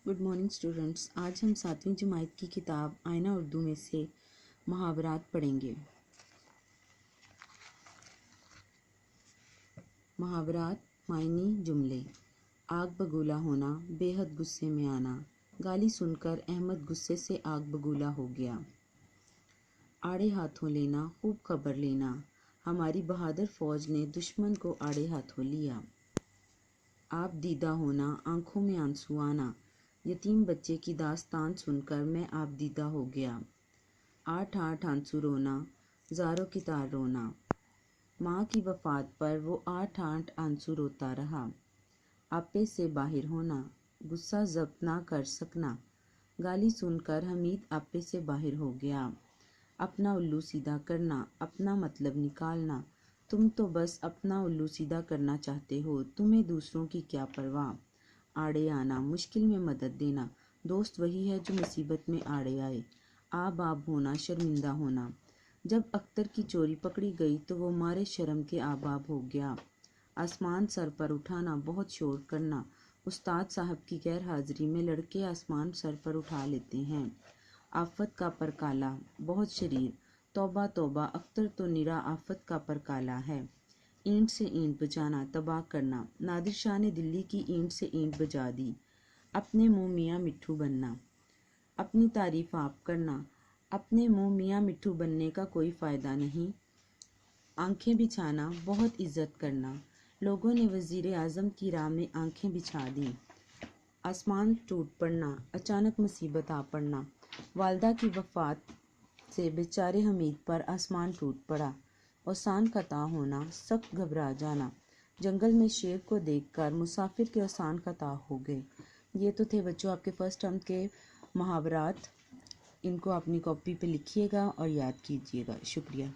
Good morning students. आज हम 7वीं जमात की किताब आईना उर्दू में से मुहावरात पढ़ेंगे। मुहावरात मायनी जुमले। आग बगूला होना, बेहद गुस्से में आना। गाली सुनकर अहमद गुस्से से आग बगूला हो गया। आड़े हाथों लेना, खूब खबर लेना। हमारी बहादुर फौज ने दुश्मन को आड़े हाथों लिया। आप दीदा होना, आंखों में आंसू आना। यतीम बच्चे की दास्तान सुनकर मैं आप दीदा हो गया। आठ आठ आंसू रोना, ज़ारों की तार रोना। माँ की वफ़ात पर वो आठ आठ आंसू रोता रहा। आपे से बाहर होना, गुस्सा ज़ब्त ना कर सकना। गाली सुनकर हमीद आपे से बाहर हो गया। अपना उल्लू सीधा करना, अपना मतलब निकालना। तुम तो बस अपना उल्लू सीधा करना चाहते हो, तुम्हें दूसरों की क्या परवाह। आड़े आना, मुश्किल में मदद देना। दोस्त वही है जो मुसीबत में आड़े आए। आब आब होना, शर्मिंदा होना। जब अख्तर की चोरी पकड़ी गई तो वो मारे शर्म के आब आब हो गया। आसमान सर पर उठाना, बहुत शोर करना। उस्ताद साहब की गैर हाजिरी में लड़के आसमान सर पर उठा लेते हैं। आफत का परकाला, बहुत शरीर। तौबा तौबा, अख्तर तो निरा आफत का परकाला है। ईंट से ईंट बजाना, तबाह करना। नादिर शाह ने दिल्ली की ईंट से ईंट बजा दी। अपने मुंह मियाँ मिट्ठू बनना, अपनी तारीफ आप करना। अपने मुंह मियाँ मिट्ठू बनने का कोई फ़ायदा नहीं। आंखें बिछाना, बहुत इज्जत करना। लोगों ने वज़ीर आज़म की राह में आंखें बिछा दी। आसमान टूट पड़ना, अचानक मुसीबत आ पड़ना। वालदा की वफ़ात से बेचारे हमीद पर आसमान टूट पड़ा। औसान का ता होना, सख्त घबरा जाना। जंगल में शेर को देखकर मुसाफिर के औसान का ता हो गए। ये तो थे बच्चों आपके फर्स्ट टर्म के मुहावरात। इनको अपनी कॉपी पे लिखिएगा और याद कीजिएगा। शुक्रिया।